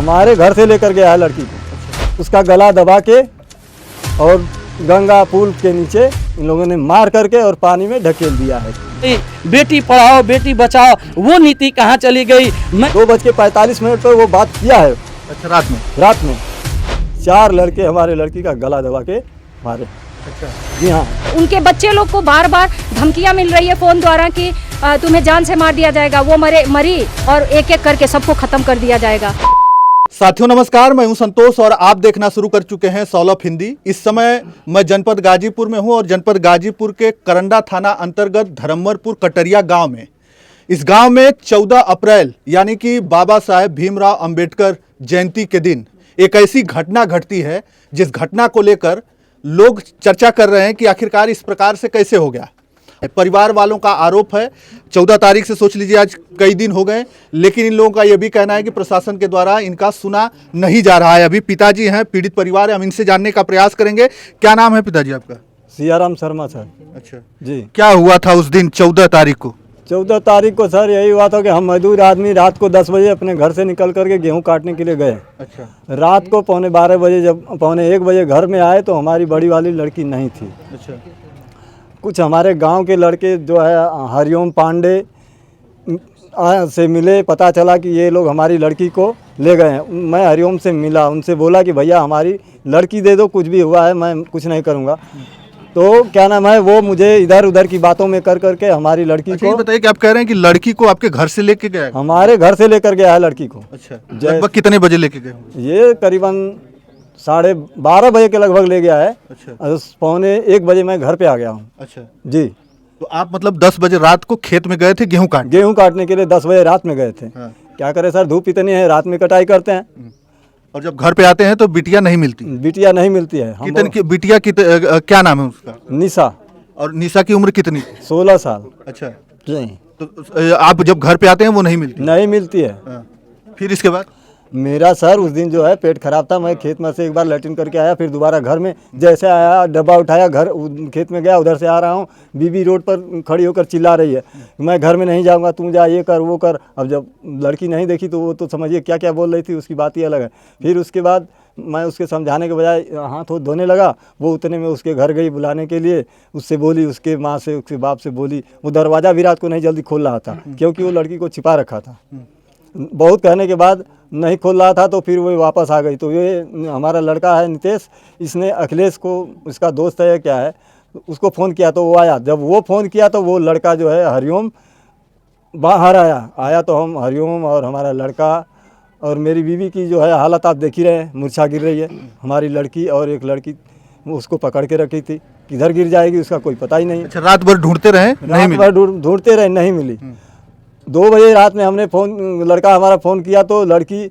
हमारे घर से लेकर गया है लड़की को। उसका गला दबा के और गंगा पुल के नीचे इन लोगों ने मार करके और पानी में ढकेल दिया है। बेटी पढ़ाओ बेटी बचाओ वो नीति कहाँ चली गई? 2:45 पर वो बात किया है। अच्छा, रात में 4 लड़के हमारे लड़की का गला दबा के मारे। अच्छा, जी हाँ। उनके बच्चे लोग को बार बार धमकियां मिल रही है फोन द्वारा कि तुम्हें जान से मार दिया जाएगा, वो मरी और एक एक करके सबको खत्म कर दिया जाएगा। साथियों नमस्कार, मैं हूं संतोष और आप देखना शुरू कर चुके हैं सॉल ऑफ हिंदी। इस समय मैं जनपद गाजीपुर में हूं और जनपद गाजीपुर के करंडा थाना अंतर्गत धरमवरपुर कटरिया गांव में। इस गांव में 14 अप्रैल यानी कि बाबा साहेब भीमराव अंबेडकर जयंती के दिन एक ऐसी घटना घटती है जिस घटना को लेकर लोग चर्चा कर रहे हैं कि आखिरकार इस प्रकार से कैसे हो गया। परिवार वालों का आरोप है 14 तारीख से सोच लीजिए आज कई दिन हो गए, लेकिन इन लोगों का यह भी कहना है कि प्रशासन के द्वारा इनका सुना नहीं जा रहा है। अभी पिताजी हैं, पीड़ित परिवार है, हम इनसे जानने का प्रयास करेंगे। क्या नाम है पिताजी आपका? सियाराम शर्मा सर। अच्छा जी। क्या हुआ था उस दिन 14 तारीख को? 14 तारीख को सर यही हुआ था कि हम मजदूर आदमी रात को 10 बजे अपने घर से निकल करके गेहूं काटने के लिए गए। अच्छा। रात को 12:15 बजे जब 1:15 बजे घर में आए तो हमारी बड़ी वाली लड़की नहीं थी। अच्छा। कुछ हमारे गांव के लड़के जो है हरिओम पांडे से मिले, पता चला कि ये लोग हमारी लड़की को ले गए हैं। मैं हरिओम से मिला, उनसे बोला कि भैया हमारी लड़की दे दो, कुछ भी हुआ है मैं कुछ नहीं करूँगा। तो क्या नाम है, वो मुझे इधर उधर की बातों में कर करके हमारी लड़की को। बताइए कि आप कह रहे हैं कि लड़की को आपके घर से लेके गया? हमारे घर से लेकर गया है लड़की को। अच्छा, लगभग कितने बजे लेके गए? ये करीबन 12:30 बजे के लगभग ले गया है। अच्छा। 1:45 बजे मैं घर पे आ गया हूँ। अच्छा जी। तो आप मतलब 10 बजे रात को खेत में गए थे गेहूं काटने के लिए 10 बजे रात में गए थे। हाँ। क्या करें सर, धूप इतनी है, रात में कटाई करते हैं। और जब घर पे आते हैं तो बिटिया नहीं मिलती? बिटिया नहीं मिलती है। बिटिया क्या नाम है उसका? निशा। और निशा की उम्र कितनी? 16 साल। अच्छा जी। तो आप जब घर पे आते हैं वो नहीं मिलती है? हाँ। फिर इसके बाद? मेरा सर उस दिन जो है पेट खराब था, मैं खेत में से एक बार लैट्रिन करके आया, फिर दोबारा घर में जैसे आया डब्बा उठाया, घर खेत में गया, उधर से आ रहा हूँ, बीबी रोड पर खड़ी होकर चिल्ला रही है मैं घर में नहीं जाऊँगा, तू जा, ये कर वो कर। अब जब लड़की नहीं देखी तो वो तो समझिए क्या क्या बोल रही थी, उसकी बात ही अलग है। फिर उसके बाद मैं उसके समझाने के बजाय हाथ धोने लगा, वो उतने में उसके घर गई बुलाने के लिए, उससे बोली, उसके माँ से उसके बाप से बोली। वो दरवाज़ा भी रात को नहीं जल्दी खोल रहा था क्योंकि वो लड़की को छिपा रखा था। बहुत कहने के बाद नहीं खोल रहा था तो फिर वो वापस आ गई। तो ये हमारा लड़का है नितेश, इसने अखिलेश को, उसका दोस्त है क्या है, उसको फ़ोन किया तो वो आया। जब वो फ़ोन किया तो वो लड़का जो है हरिओम बाहर आया तो हम हरिओम और हमारा लड़का और मेरी बीवी की जो है हालत आप देख ही रहे हैं, मूर्छा गिर रही है। हमारी लड़की और एक लड़की उसको पकड़ के रखी थी, किधर गिर जाएगी उसका कोई पता ही नहीं। अच्छा, रात भर ढूंढते रहे? ढूंढते रहे, नहीं मिली। 2 बजे रात में हमने लड़का हमारा फ़ोन किया तो लड़की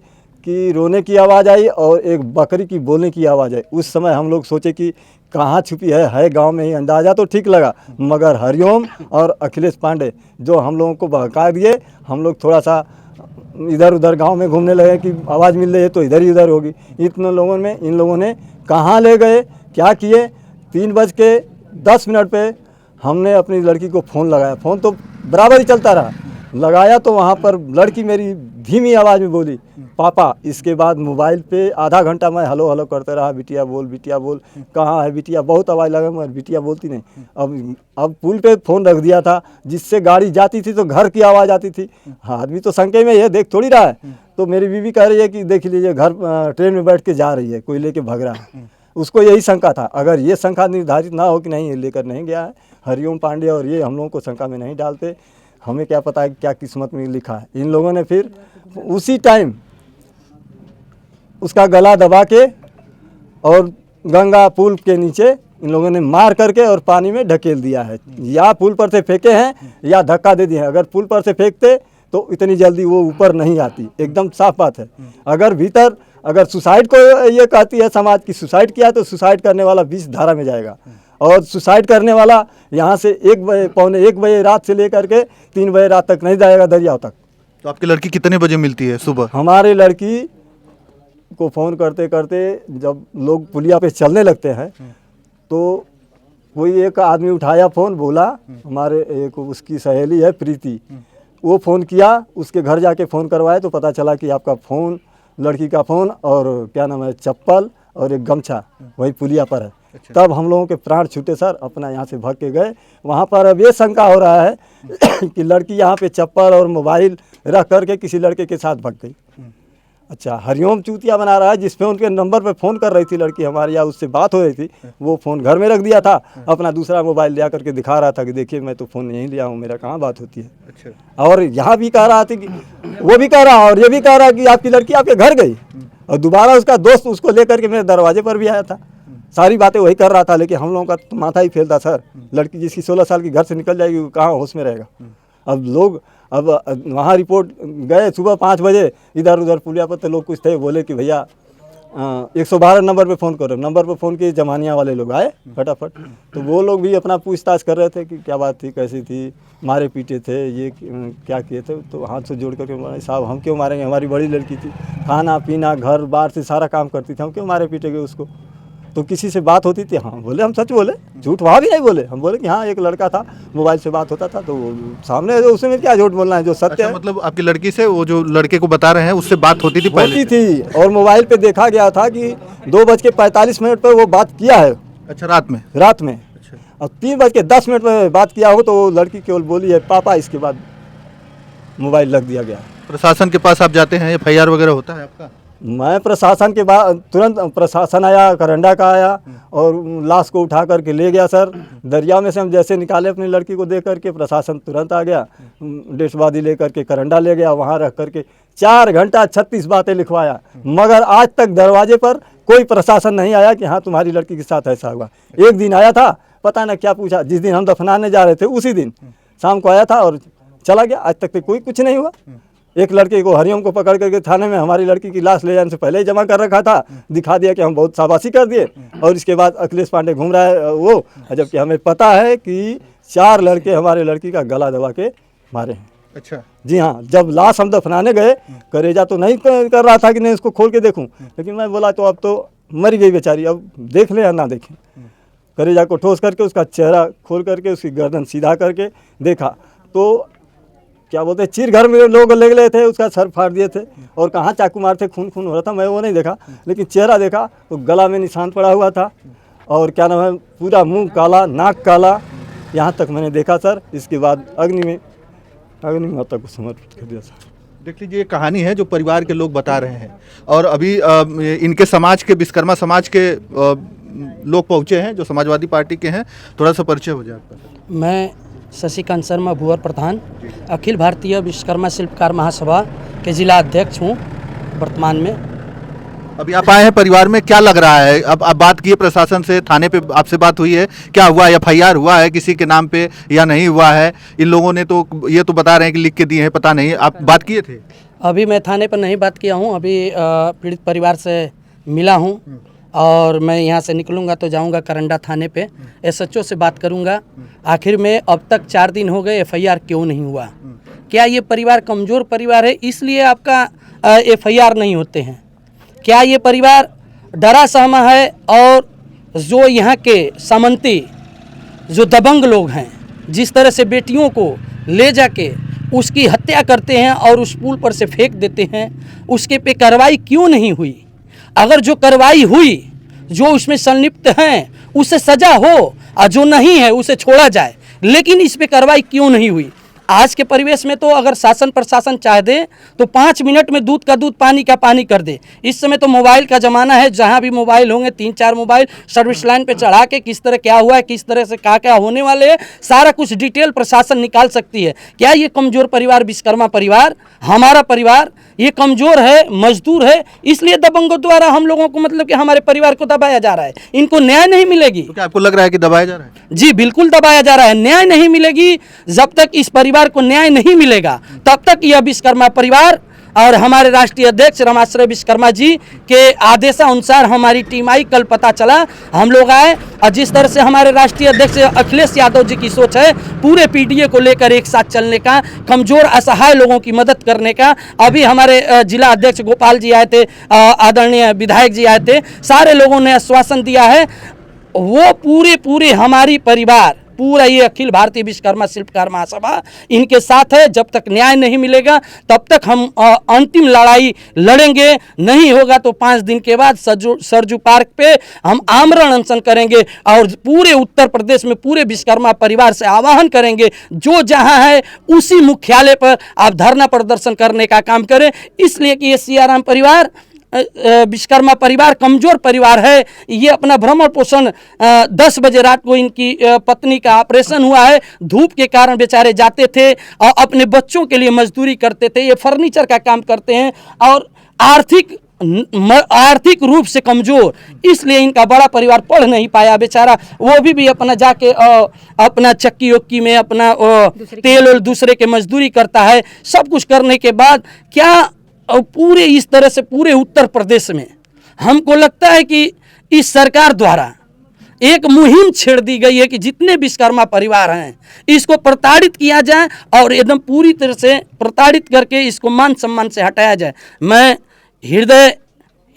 की रोने की आवाज़ आई और एक बकरी की बोलने की आवाज़ आई। उस समय हम लोग सोचे कि कहाँ छुपी है गांव में ही, अंदाज़ा तो ठीक लगा, मगर हरिओम और अखिलेश पांडे जो हम लोगों को बहका दिए। हम लोग थोड़ा सा इधर उधर गांव में घूमने लगे कि आवाज़ मिल रही है तो इधर ही उधर होगी। इन लोगों ने कहाँ ले गए, क्या किए। 3:10 पे हमने अपनी लड़की को फ़ोन लगाया, फ़ोन तो बराबर ही चलता रहा, लगाया तो वहाँ पर लड़की मेरी धीमी आवाज़ में बोली पापा। इसके बाद मोबाइल पे आधा घंटा मैं हेलो हेलो करते रहा, बिटिया बोल, कहाँ है बिटिया, बहुत आवाज़ लगा मगर बिटिया बोलती नहीं। अब पुल पे फ़ोन रख दिया था, जिससे गाड़ी जाती थी तो घर की आवाज़ आती थी। आदमी तो शंके में ये देख थोड़ी रहा है। तो मेरी बीवी कह रही है कि देख लीजिए घर ट्रेन में बैठ के जा रही है, कोई लेके भाग रहा है। उसको यही शंका था। अगर ये शंका निर्धारित ना हो कि नहीं लेकर नहीं गया है हरिओम पांडे और ये, हम लोगों को शंका में नहीं डालते। हमें क्या पता है क्या किस्मत में लिखा है। इन लोगों ने फिर उसी टाइम उसका गला दबा के और गंगा पुल के नीचे इन लोगों ने मार करके और पानी में ढकेल दिया है। या पुल पर से फेंके हैं या धक्का दे दिए हैं। अगर पुल पर से फेंकते तो इतनी जल्दी वो ऊपर नहीं आती, एकदम साफ बात है। अगर सुसाइड को ये कहती है समाज की सुसाइड किया तो सुसाइड करने वाला 20 धारा में जाएगा और सुसाइड करने वाला यहाँ से 1 बजे रात से लेकर के 3 बजे रात तक नहीं जाएगा दरियाव तक। तो आपकी लड़की कितने बजे मिलती है सुबह? हमारी लड़की को फ़ोन करते करते जब लोग पुलिया पे चलने लगते हैं तो कोई एक आदमी उठाया फ़ोन, बोला हमारे एक उसकी सहेली है प्रीति, वो फ़ोन किया, उसके घर जाके फ़ोन करवाए तो पता चला कि आपका फ़ोन लड़की का फ़ोन और क्या नाम है चप्पल और एक गमछा वही पुलिया पर है। तब हम लोगों के प्राण छूटे सर, अपना यहाँ से भाग के गए। वहाँ पर अब ये शंका हो रहा है कि लड़की यहाँ पे चप्पल और मोबाइल रख करके किसी लड़के के साथ भाग गई। अच्छा, हरिओम चूतिया बना रहा है जिसपे उनके नंबर पे फ़ोन कर रही थी लड़की हमारी, या उससे बात हो रही थी, वो फ़ोन घर में रख दिया था, अपना दूसरा मोबाइल लिया करके दिखा रहा था कि देखिए मैं तो फ़ोन यहीं लिया हूँ, मेरा कहाँ बात होती है। अच्छा। और यहाँ भी कह रहा था कि वो भी कह रहा और ये भी कह रहा कि आपकी लड़की आपके घर गई, और दोबारा उसका दोस्त उसको लेकर के मेरे दरवाजे पर भी आया था। सारी बातें वही कर रहा था, लेकिन हम लोगों का तो माथा ही फेलता सर। लड़की जिसकी 16 साल की घर से निकल जाएगी, वो कहाँ होश में रहेगा। अब लोग अब वहाँ रिपोर्ट गए सुबह 5 बजे, इधर उधर पुलिया पर तो लोग कुछ थे, बोले कि भैया 112 नंबर पे फ़ोन करो। नंबर पे फ़ोन किए, जमानिया वाले लोग आए फटाफट, तो वो लोग भी अपना पूछताछ कर रहे थे कि क्या बात थी, कैसी थी, मारे पीटे थे, ये क्या किए थे। तो हाथ से जोड़ करके बोले साहब हम क्यों मारेंगे, हमारी बड़ी लड़की थी, खाना पीना घर बार से सारा काम करती थी, हम क्यों मारे पीटेंगे उसको। तो किसी से बात होती थी, हाँ बोले हम सच बोले, झूठ वहाँ भी नहीं बोले। हम बोले कि हाँ एक लड़का था, मोबाइल से बात होता था, तो सामने उसमें क्या झूठ बोलना है, जो सत्य अच्छा, है। मतलब आपकी लड़की से वो जो लड़के को बता रहे हैं उससे बात होती थी पहले होती थी, और मोबाइल पे देखा गया था कि 2:45 पर वो बात किया है अच्छा, रात में। रात में। अच्छा। और 3:10 पर बात किया हो, तो वो लड़की केवल बोली है पापा, इसके बाद मोबाइल रख दिया गया। प्रशासन के पास आप जाते हैं, FIR वगैरह होता है आपका? मैं प्रशासन के बाद तुरंत प्रशासन आया, करंडा का आया और लाश को उठा करके ले गया सर। दरिया में से हम जैसे निकाले अपनी लड़की को देख करके, प्रशासन तुरंत आ गया, डेड बॉडी ले करके करंडा ले गया, वहाँ रख करके 4 घंटा 36 बातें लिखवाया, मगर आज तक दरवाजे पर कोई प्रशासन नहीं आया कि हाँ तुम्हारी लड़की के साथ ऐसा हुआ। एक दिन आया था, पता ना क्या पूछा, जिस दिन हम दफनाने जा रहे थे उसी दिन शाम को आया था और चला गया। आज तक तो कोई कुछ नहीं हुआ। एक लड़के को हरिओम को पकड़ करके थाने में हमारी लड़की की लाश ले जाने से पहले ही जमा कर रखा था, दिखा दिया कि हम बहुत शाबाशी कर दिए, और इसके बाद अखिलेश पांडे घूम रहा है वो, जबकि हमें पता है कि 4 लड़के हमारे लड़की का गला दबा के मारे हैं। अच्छा। जी हाँ, जब लाश हम दफनाने गए, करेजा तो नहीं कर रहा था कि नहीं इसको खोल के देखूं, लेकिन मैं बोला तो अब तो मर गई बेचारी, अब देख ले या ना देखें। करेजा को ठोस करके उसका चेहरा खोल करके उसकी गर्दन सीधा करके देखा, तो क्या बोलते हैं चीर घर में लोग ले गए थे, उसका सर फाड़ दिए थे, और कहाँ चाकू मार थे, खून खून हो रहा था, मैं वो नहीं देखा, लेकिन चेहरा देखा तो गला में निशान पड़ा हुआ था, और क्या नाम है पूरा मुंह काला, नाक काला, यहाँ तक मैंने देखा सर। इसके बाद अग्नि माता को समर्पित कर दिया सर। देख लीजिए, ये कहानी है जो परिवार के लोग बता रहे हैं, और अभी इनके समाज के, विश्वकर्मा समाज के लोग पहुंचे हैं जो समाजवादी पार्टी के हैं। थोड़ा सा परिचय हो जाए आपका। मैं शशिकांत शर्मा, भूवर प्रधान, अखिल भारतीय विश्वकर्मा शिल्पकार महासभा के जिला अध्यक्ष हूँ वर्तमान में। अभी आप आए हैं परिवार में, क्या लग रहा है? अब आप बात किए प्रशासन से, थाने पे आपसे बात हुई है, क्या हुआ? FIR हुआ है किसी के नाम पे या नहीं हुआ है? इन लोगों ने तो ये तो बता रहे हैं कि लिख के दिए हैं, पता नहीं, आप बात किए थे? अभी मैं थाने पर नहीं बात किया हूँ, अभी पीड़ित परिवार से मिला हूँ, और मैं यहाँ से निकलूँगा तो जाऊँगा करंडा थाने पे, SHO से बात करूँगा। आखिर में अब तक 4 दिन हो गए, FIR क्यों नहीं हुआ? क्या ये परिवार कमज़ोर परिवार है इसलिए आपका FIR नहीं होते हैं? क्या ये परिवार डरा सहमा है, और जो यहाँ के सामंती जो दबंग लोग हैं, जिस तरह से बेटियों को ले जाके उसकी हत्या करते हैं और उस पुल पर से फेंक देते हैं, उसके पे कार्रवाई क्यों नहीं हुई? अगर जो कार्रवाई हुई, जो उसमें संलिप्त हैं उसे सजा हो, और जो नहीं है उसे छोड़ा जाए, लेकिन इस पे कार्रवाई क्यों नहीं हुई? आज के परिवेश में तो अगर शासन प्रशासन चाह दे तो 5 मिनट में दूध का दूध, पानी का पानी कर दे। इस समय तो मोबाइल का ज़माना है, जहाँ भी मोबाइल होंगे 3-4 मोबाइल सर्विस लाइन पे चढ़ा के किस तरह क्या हुआ है, किस तरह से क्या होने वाले हैं, सारा कुछ डिटेल प्रशासन निकाल सकती है। क्या ये कमज़ोर परिवार, विश्वकर्मा परिवार, हमारा परिवार ये कमज़ोर है, मजदूर है, इसलिए दबंगों द्वारा हम लोगों को, मतलब कि हमारे परिवार को दबाया जा रहा है? इनको न्याय नहीं मिलेगी। तो क्या आपको लग रहा है कि दबाया जा रहा है? जी बिल्कुल दबाया जा रहा है। न्याय नहीं मिलेगी, जब तक इस परिवार को न्याय नहीं मिलेगा तब तक यह विश्वकर्मा परिवार और हमारे राष्ट्रीय अध्यक्ष रमाश्रय विश्वकर्मा जी के आदेशानुसार हमारी टीम आई। कल पता चला, हम लोग आए, और जिस तरह से हमारे राष्ट्रीय अध्यक्ष अखिलेश यादव जी की सोच है पूरे PDA को लेकर एक साथ चलने का, कमजोर असहाय लोगों की मदद करने का। अभी हमारे जिला अध्यक्ष गोपाल जी आए थे, आदरणीय विधायक जी आए थे, सारे लोगों ने आश्वासन दिया है। वो पूरे हमारी परिवार, पूरा ये अखिल भारतीय विश्वकर्मा शिल्पकार महासभा इनके साथ है। जब तक न्याय नहीं मिलेगा तब तक हम अंतिम लड़ाई लड़ेंगे। नहीं होगा तो 5 दिन के बाद सरजू पार्क पे हम आमरण अनशन करेंगे और पूरे उत्तर प्रदेश में पूरे विश्वकर्मा परिवार से आह्वान करेंगे, जो जहां है उसी मुख्यालय पर आप धरना प्रदर्शन करने का काम करें। इसलिए कि ये सियाराम परिवार, विश्वकर्मा परिवार कमजोर परिवार है। ये अपना भ्रमण पोषण 10 बजे रात को इनकी पत्नी का ऑपरेशन हुआ है। धूप के कारण बेचारे जाते थे और अपने बच्चों के लिए मजदूरी करते थे। ये फर्नीचर का काम करते हैं और आर्थिक रूप से कमजोर, इसलिए इनका बड़ा परिवार पढ़ नहीं पाया बेचारा। वो भी अपना जाके अपना चक्की उक्की में अपना तेल और दूसरे के मजदूरी करता है। सब कुछ करने के बाद क्या पूरे इस तरह से पूरे उत्तर प्रदेश में हमको लगता है कि इस सरकार द्वारा एक मुहिम छेड़ दी गई है कि जितने विश्वकर्मा परिवार हैं इसको प्रताड़ित किया जाए और एकदम पूरी तरह से प्रताड़ित करके इसको मान सम्मान से हटाया जाए। मैं हृदय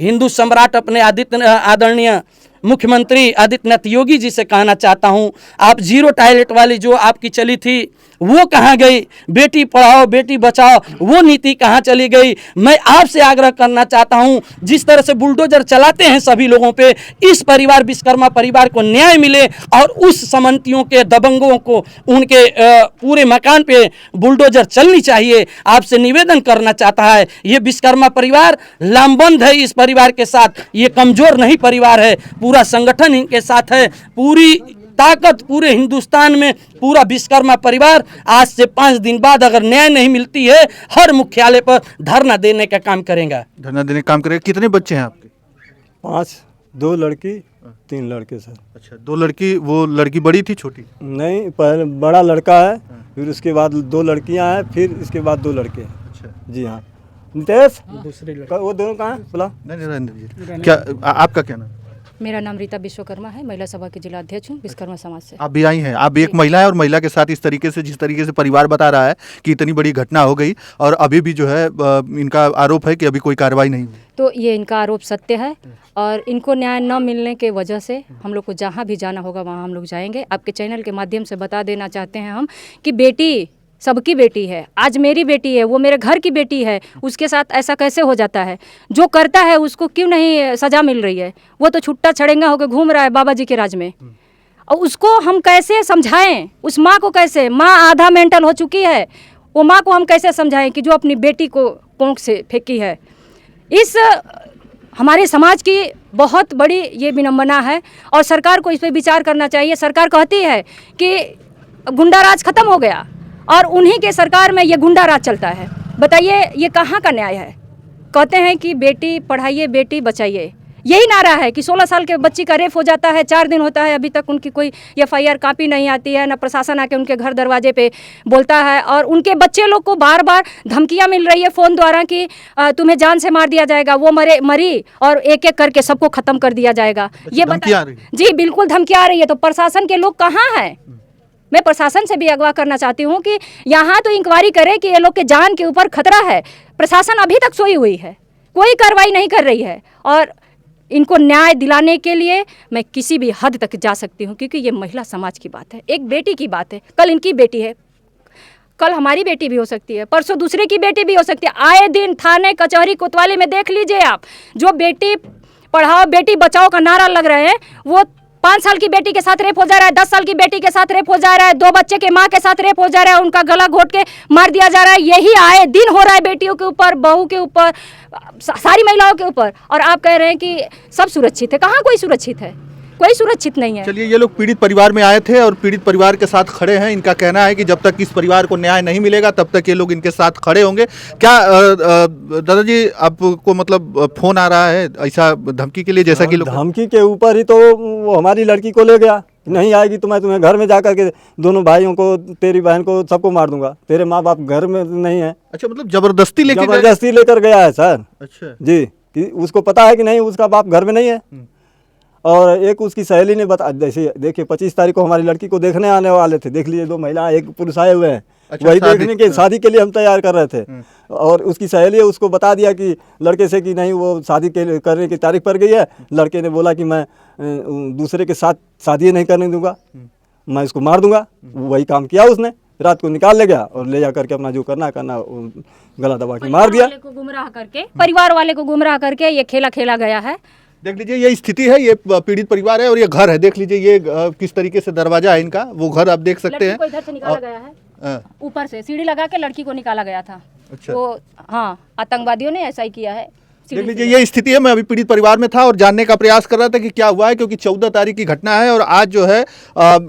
हिंदू सम्राट अपने आदरणीय मुख्यमंत्री आदित्यनाथ योगी जी से कहना चाहता हूं, आप 0 टॉयलेट वाली जो आपकी चली थी वो कहाँ गई? बेटी पढ़ाओ बेटी बचाओ वो नीति कहाँ चली गई? मैं आपसे आग्रह करना चाहता हूं, जिस तरह से बुलडोजर चलाते हैं सभी लोगों पे, इस परिवार विश्वकर्मा परिवार को न्याय मिले और उस समंतियों के दबंगों को उनके पूरे मकान पे बुलडोजर चलनी चाहिए। आपसे निवेदन करना चाहता है, ये विश्वकर्मा परिवार लामबंद है इस परिवार के साथ, ये कमजोर नहीं परिवार है, पूरा संगठन इनके साथ है, पूरी ताकत पूरे हिंदुस्तान में पूरा विश्वकर्मा परिवार आज से 5 दिन बाद अगर न्याय नहीं मिलती है हर मुख्यालय पर धरना देने का काम करेगा। धरना देने का काम करेगा। कितने बच्चे हैं आपके? 5, 2 लड़की 3 लड़के सर। अच्छा, 2 लड़की। वो लड़की बड़ी थी छोटी? नहीं, पहले बड़ा लड़का है, फिर उसके बाद 2 लड़कियां हैं, फिर इसके बाद 2 लड़के हैं। अच्छा जी हाँ। नितेश, वो दोनों कहाँ हैं? बुला। नहीं नरेंद्र जी, क्या आपका क्या नाम? मेरा नाम रीता विश्वकर्मा है, महिला सभा की जिला अध्यक्ष हूँ विश्वकर्मा समाज से। आप भी आई हैं, आप भी एक महिला है और महिला के साथ इस तरीके से, जिस तरीके से परिवार बता रहा है कि इतनी बड़ी घटना हो गई और अभी भी जो है इनका आरोप है कि अभी कोई कार्रवाई नहीं हुई। तो ये इनका आरोप सत्य है और इनको न्याय न मिलने के वजह से हम लोग को जहाँ भी जाना होगा वहाँ हम लोग जाएंगे। आपके चैनल के माध्यम से बता देना चाहते हैं हम कि बेटी सबकी बेटी है। आज मेरी बेटी है, वो मेरे घर की बेटी है, उसके साथ ऐसा कैसे हो जाता है? जो करता है उसको क्यों नहीं सज़ा मिल रही है? वो तो छुट्टा छड़ेंगा होकर घूम रहा है बाबा जी के राज में, और उसको हम कैसे समझाएं? उस माँ को कैसे, माँ आधा मेंटल हो चुकी है, वो माँ को हम कैसे समझाएं कि जो अपनी बेटी को कोंख से फेंकी है? इस हमारे समाज की बहुत बड़ी ये विडंबना है और सरकार को इस पर विचार करना चाहिए। सरकार कहती है कि गुंडा राज खत्म हो गया और उन्हीं के सरकार में ये गुंडा राज चलता है। बताइए ये कहाँ का न्याय है? कहते हैं कि बेटी पढ़ाइए बेटी बचाइए, यही नारा है कि 16 साल के बच्ची का रेप हो जाता है, 4 दिन होता है, अभी तक उनकी कोई FIR कॉपी नहीं आती है, ना प्रशासन आके उनके घर दरवाजे पे बोलता है और उनके बच्चे लोग को बार बार धमकियां मिल रही है फ़ोन द्वारा कि तुम्हें जान से मार दिया जाएगा, वो मरी और एक एक करके सबको ख़त्म कर दिया जाएगा। ये बता जी, बिल्कुल धमकी आ रही है। तो प्रशासन के लोग कहाँ हैं? मैं प्रशासन से भी अगवा करना चाहती हूँ कि यहाँ तो इंक्वायरी करे कि ये लोग के जान के ऊपर खतरा है। प्रशासन अभी तक सोई हुई है, कोई कार्रवाई नहीं कर रही है और इनको न्याय दिलाने के लिए मैं किसी भी हद तक जा सकती हूँ, क्योंकि ये महिला समाज की बात है, एक बेटी की बात है। कल इनकी बेटी है, कल हमारी बेटी भी हो सकती है, परसों दूसरे की बेटी भी हो सकती है। आए दिन थाने कचहरी कोतवाली में देख लीजिए आप, जो बेटी पढ़ाओ बेटी बचाओ का नारा लग रहे हैं, वो 5 साल की बेटी के साथ रेप हो जा रहा है, 10 साल की बेटी के साथ रेप हो जा रहा है, 2 बच्चे के माँ के साथ रेप हो जा रहा है, उनका गला घोट के मार दिया जा रहा है। यही आए दिन हो रहा है बेटियों के ऊपर, बहू के ऊपर, सारी महिलाओं के ऊपर, और आप कह रहे हैं कि सब सुरक्षित है। कहाँ कोई सुरक्षित है? कोई सुरक्षित नहीं है। चलिए, ये लोग पीड़ित परिवार में आए थे और पीड़ित परिवार के साथ खड़े हैं। इनका कहना है कि जब तक इस परिवार को न्याय नहीं मिलेगा तब तक ये लोग इनके साथ खड़े होंगे। क्या दादाजी आपको मतलब फोन आ रहा है ऐसा धमकी के लिए, जैसा कि लोग धमकी के ऊपर ही तो वो हमारी लड़की को ले गया, नहीं आएगी तो मैं तुम्हें घर में जाकर के दोनों भाइयों को, तेरी बहन को, सबको मार दूंगा, तेरे माँ बाप घर में नहीं है। अच्छा, मतलब जबरदस्ती लेकर गया है सर। अच्छा जी, कि उसको पता है कि नहीं उसका बाप घर में नहीं है। और एक उसकी सहेली ने बता, जैसे देखिए 25 तारीख को हमारी लड़की को देखने आने वाले थे, देख लीजिए 2 महिला एक पुरुष आए हुए हैं। अच्छा, वही देखने के शादी के लिए हम तैयार कर रहे थे और उसकी सहेली है, उसको बता दिया कि लड़के से कि नहीं वो शादी के करने की तारीख पड़ गई है। लड़के ने बोला कि मैं दूसरे के साथ शादी नहीं करने दूंगा। मैं इसको मार दूंगा। वही काम किया उसने, रात को निकाल ले गया और ले जा करके अपना जो करना वो गला दबा के मार दिया। परिवार वाले को गुमराह करके ये खेला खेला गया है। देख लीजिए ये स्थिति है, ये पीड़ित परिवार है और ये घर है। देख लीजिए ये किस तरीके से दरवाजा है इनका, वो घर आप देख सकते हैं। लड़की को इधर से निकाला गया है, ऊपर से सीढ़ी लगा के लड़की को निकाला गया था। अच्छा। वो हाँ, आतंकवादियों ने ऐसा ही किया है। देख लीजिए ये स्थिति है। मैं अभी पीड़ित परिवार में था और जानने का प्रयास कर रहा था कि क्या हुआ है, क्योंकि 14 तारीख की घटना है और आज जो है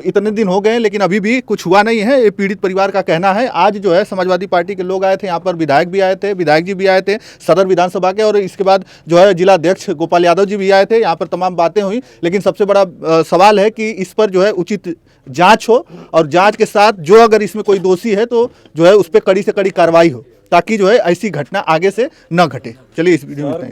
इतने दिन हो गए हैं लेकिन अभी भी कुछ हुआ नहीं है, ये पीड़ित परिवार का कहना है। आज जो है समाजवादी पार्टी के लोग आए थे यहाँ पर, विधायक भी आए थे, विधायक जी भी आए थे सदर विधानसभा के, और इसके बाद जो है जिला अध्यक्ष गोपाल यादव जी भी आए थे। यहाँ पर तमाम बातें हुई, लेकिन सबसे बड़ा सवाल है कि इस पर जो है उचित जाँच हो और जाँच के साथ जो अगर इसमें कोई दोषी है तो जो है उस पर कड़ी से कड़ी कार्रवाई हो, ताकि जो है ऐसी घटना आगे से न घटे। चलिए इस वीडियो में